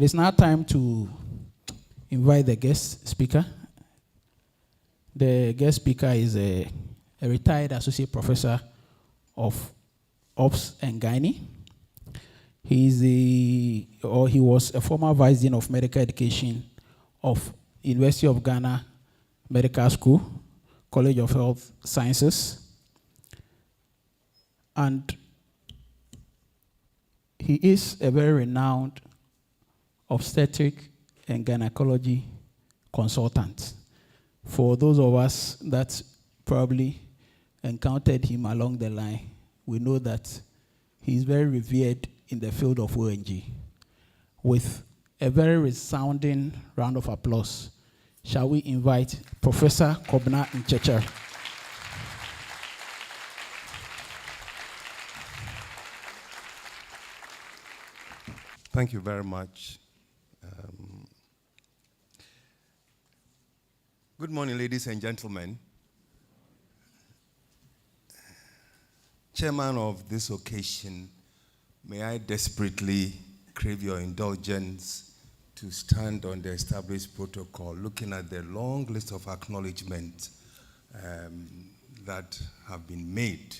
It is now time to invite the guest speaker. The guest speaker is a retired associate professor of Obs and Gynae. He was a former vice dean of medical education of University of Ghana Medical School, College of Health Sciences, and he is a very renowned obstetric and gynecology consultant. For those of us that probably encountered him along the line, we know that he is very revered in the field of ONG. With a very resounding round of applause, shall we invite Professor Kobinnah Nkyekyer. Thank you very much. Good morning, ladies and gentlemen. Chairman of this occasion, may I desperately crave your indulgence to stand on the established protocol, looking at the long list of acknowledgements that have been made.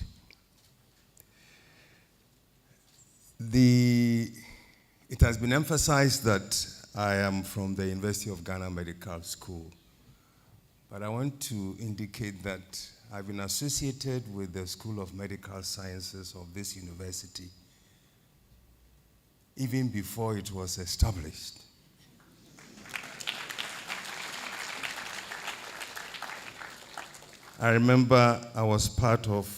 It has been emphasized that I am from the University of Ghana Medical School, but I want to indicate that I've been associated with the School of Medical Sciences of this university even before it was established. I remember I was part of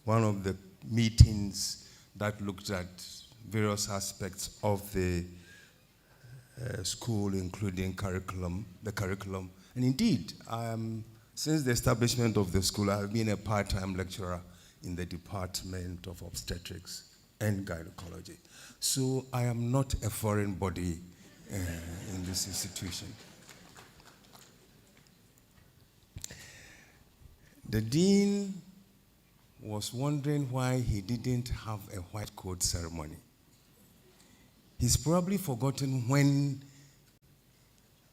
one of the meetings that looked at various aspects of the school, including the curriculum. And indeed, since the establishment of the school, I have been a part-time lecturer in the Department of Obstetrics and Gynaecology. So I am not a foreign body in this institution. The dean was wondering why he didn't have a white coat ceremony. He's probably forgotten when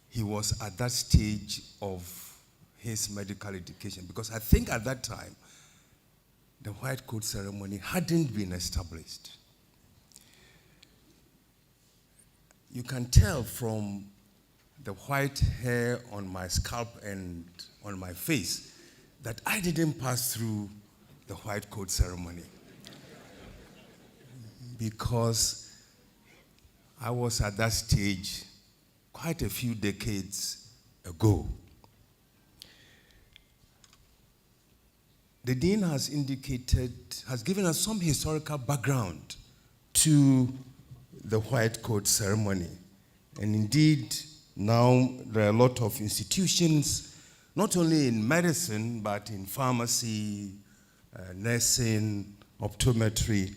he was at that stage of his medical education, because I think at that time, the white coat ceremony hadn't been established. You can tell from the white hair on my scalp and on my face that I didn't pass through the white coat ceremony, because I was at that stage quite a few decades ago. The dean has given us some historical background to the white coat ceremony. And indeed, now there are a lot of institutions, not only in medicine, but in pharmacy, nursing, optometry,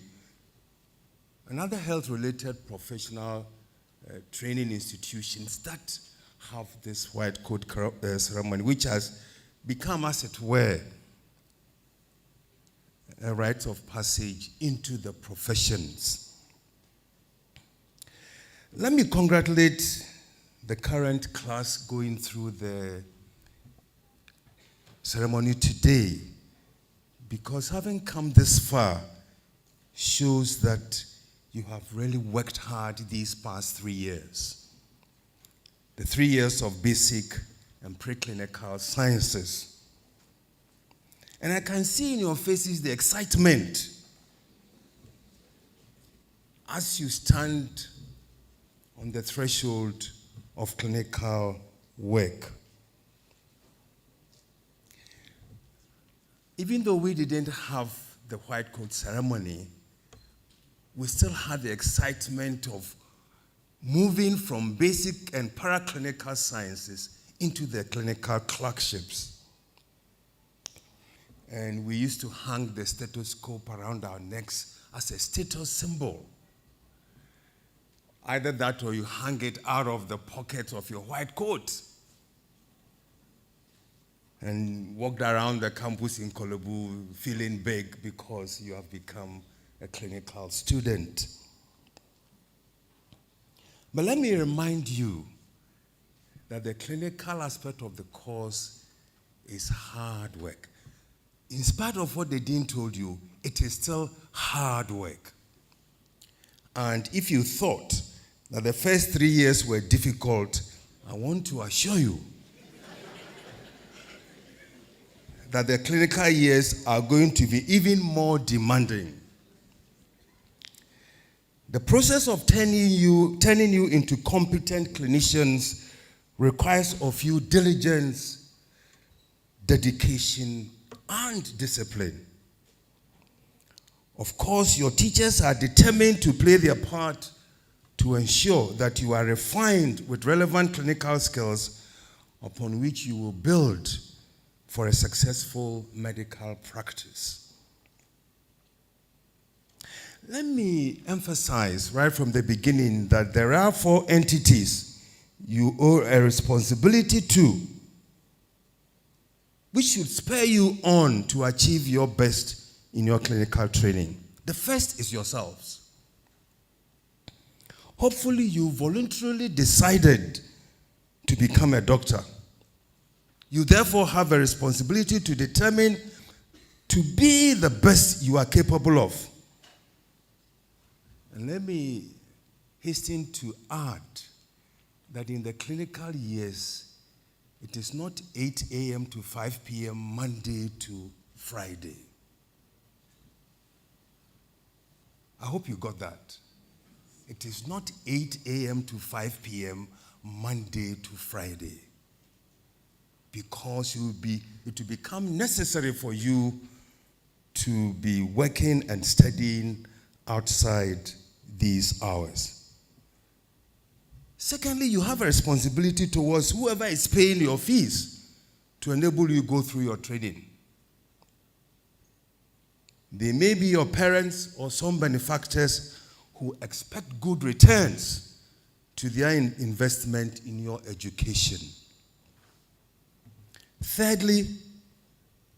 and other health-related professional training institutions that have this white coat ceremony, which has become, as it were, a rite of passage into the professions. Let me congratulate the current class going through the ceremony today, because having come this far shows that you have really worked hard these past 3 years. The 3 years of basic and preclinical sciences. And I can see in your faces the excitement as you stand on the threshold of clinical work. Even though we didn't have the white coat ceremony, we still had the excitement of moving from basic and paraclinical sciences into the clinical clerkships. And we used to hang the stethoscope around our necks as a status symbol. Either that or you hang it out of the pocket of your white coat and walked around the campus in Kolebu feeling big because you have become a clinical student. But let me remind you that the clinical aspect of the course is hard work. In spite of what the dean told you, it is still hard work. And if you thought that the first 3 years were difficult, I want to assure you that the clinical years are going to be even more demanding. The process of turning you into competent clinicians requires of you diligence, dedication, and discipline. Of course, your teachers are determined to play their part to ensure that you are refined with relevant clinical skills upon which you will build for a successful medical practice. Let me emphasize right from the beginning that there are 4 entities you owe a responsibility to, which should spur you on to achieve your best in your clinical training. The first is yourselves. Hopefully, you voluntarily decided to become a doctor. You therefore have a responsibility to determine to be the best you are capable of. And let me hasten to add that in the clinical years, it is not 8 a.m. to 5 p.m. Monday to Friday. I hope you got that. It is not 8 a.m. to 5 p.m. Monday to Friday. Because it will become necessary for you to be working and studying outside these hours. Secondly, you have a responsibility towards whoever is paying your fees to enable you to go through your training. They may be your parents or some benefactors who expect good returns to their investment in your education. Thirdly,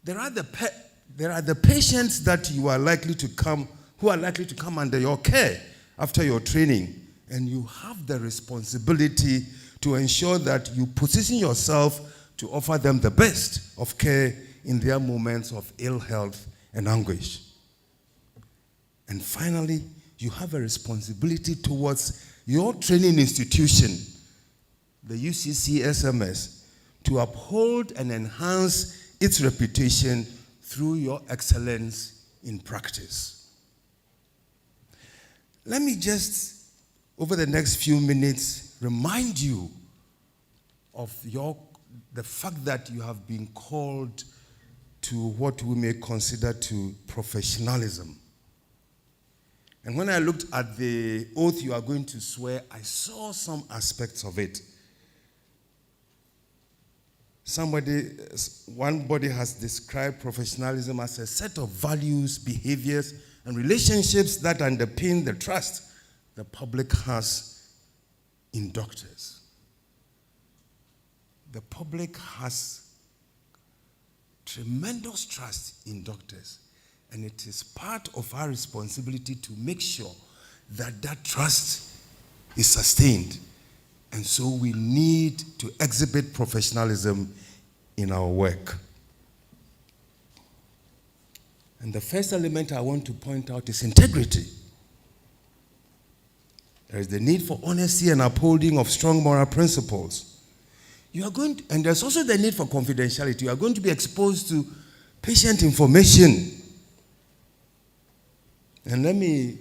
there are the patients that you are likely to come, who are likely to come under your care after your training, and you have the responsibility to ensure that you position yourself to offer them the best of care in their moments of ill health and anguish. And finally, you have a responsibility towards your training institution, the UCC to uphold and enhance its reputation through your excellence in practice. Let me just, over the next few minutes, remind you of the fact that you have been called to what we may consider to professionalism. And when I looked at the oath you are going to swear, I saw some aspects of it. One body has described professionalism as a set of values, behaviors, and relationships that underpin the trust the public has in doctors. The public has tremendous trust in doctors, and it is part of our responsibility to make sure that that trust is sustained. And so we need to exhibit professionalism in our work. And the first element I want to point out is integrity. There is the need for honesty and upholding of strong moral principles. And there's also the need for confidentiality. You are going to be exposed to patient information. And let me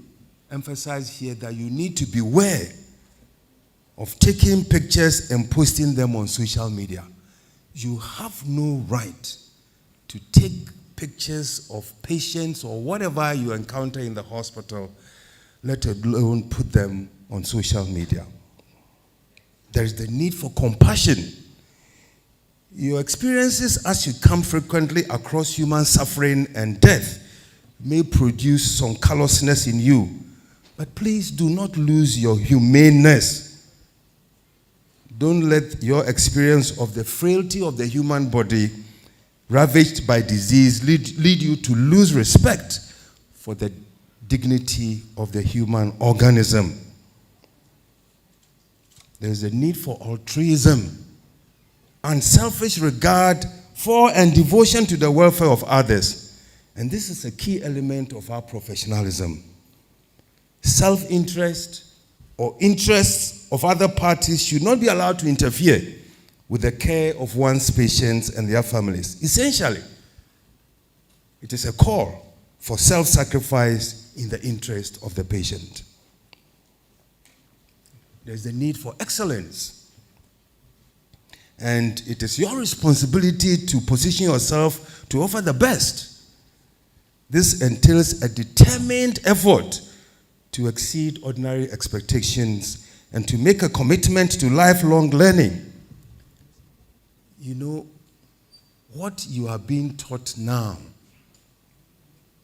emphasize here that you need to beware of taking pictures and posting them on social media. You have no right to take pictures of patients or whatever you encounter in the hospital, let alone put them on social media. There is the need for compassion. Your experiences as you come frequently across human suffering and death may produce some callousness in you, but please do not lose your humaneness. Don't let your experience of the frailty of the human body ravaged by disease lead you to lose respect for the dignity of the human organism. There is a need for altruism, unselfish regard for and devotion to the welfare of others. And this is a key element of our professionalism. Self-interest or interests of other parties should not be allowed to interfere with the care of one's patients and their families. Essentially, it is a call for self-sacrifice in the interest of the patient. There's the need for excellence. And it is your responsibility to position yourself to offer the best. This entails a determined effort to exceed ordinary expectations and to make a commitment to lifelong learning. You know, what you are being taught now,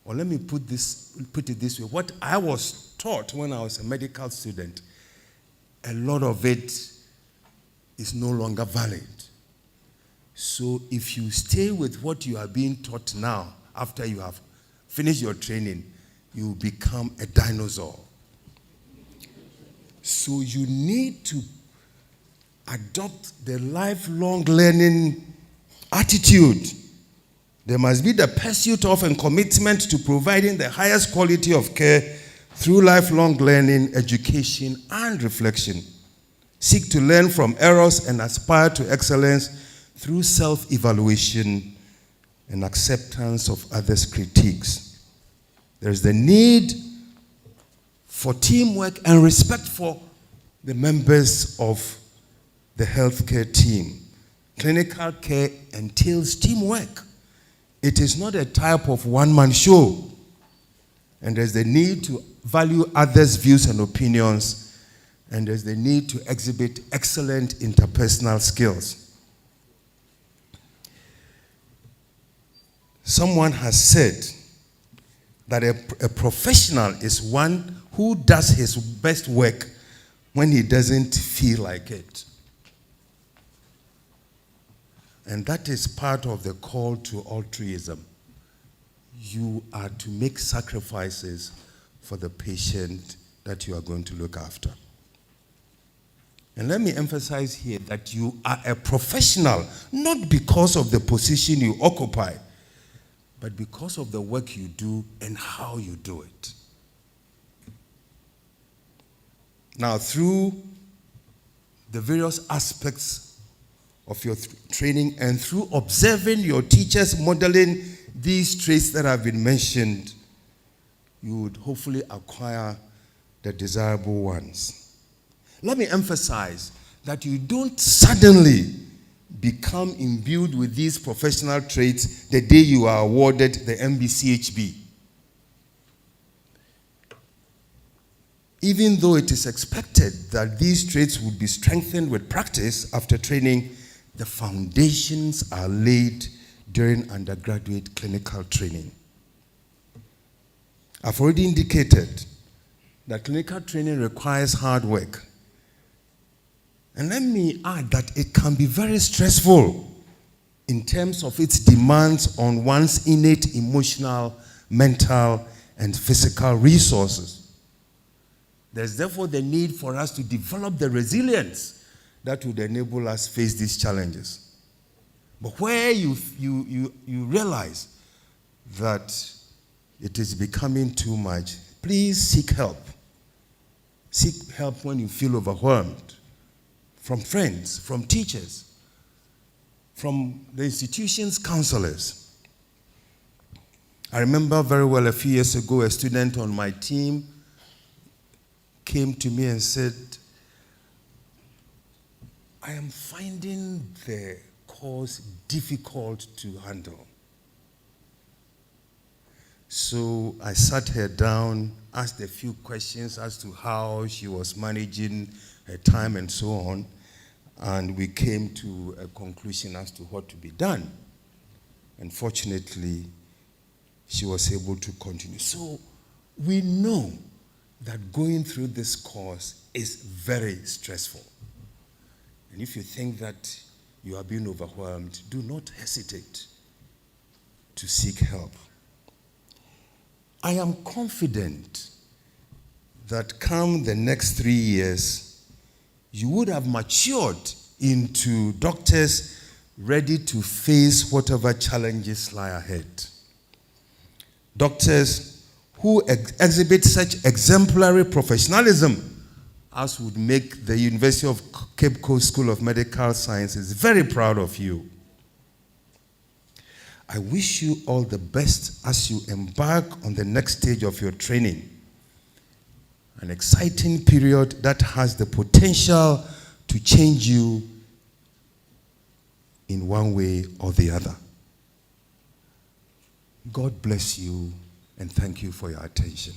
or let me put it this way, what I was taught when I was a medical student, a lot of it is no longer valid. So if you stay with what you are being taught now, after you have finished your training, you become a dinosaur. So you need to adopt the lifelong learning attitude. There must be the pursuit of and commitment to providing the highest quality of care through lifelong learning, education, and reflection. Seek to learn from errors and aspire to excellence through self-evaluation and acceptance of others' critiques. There is the need for teamwork and respect for the members of the healthcare team. Clinical care entails teamwork. It is not a type of one-man show. And there's the need to value others' views and opinions. And there's the need to exhibit excellent interpersonal skills. Someone has said that a professional is one who does his best work when he doesn't feel like it. And that is part of the call to altruism. You are to make sacrifices for the patient that you are going to look after. And let me emphasize here that you are a professional, not because of the position you occupy, but because of the work you do and how you do it. Now, through the various aspects of your training and through observing your teachers modeling these traits that have been mentioned, you would hopefully acquire the desirable ones. Let me emphasize that you don't suddenly become imbued with these professional traits the day you are awarded the MBCHB. Even though it is expected that these traits would be strengthened with practice after training, the foundations are laid during undergraduate clinical training. I've already indicated that clinical training requires hard work. And let me add that it can be very stressful in terms of its demands on one's innate emotional, mental, and physical resources. There's therefore the need for us to develop the resilience that would enable us to face these challenges. But where you realize that it is becoming too much, please seek help. Seek help when you feel overwhelmed. From friends, from teachers, from the institution's counselors. I remember very well a few years ago, a student on my team came to me and said, I am finding the course difficult to handle. So I sat her down, asked a few questions as to how she was managing her time and so on, and we came to a conclusion as to what to be done. And fortunately, she was able to continue. So we know that going through this course is very stressful. And if you think that you are being overwhelmed, do not hesitate to seek help. I am confident that come the next 3 years, you would have matured into doctors ready to face whatever challenges lie ahead. Doctors who exhibit such exemplary professionalism as would make the University of Cape Coast School of Medical Sciences very proud of you. I wish you all the best as you embark on the next stage of your training, an exciting period that has the potential to change you in one way or the other. God bless you, and thank you for your attention.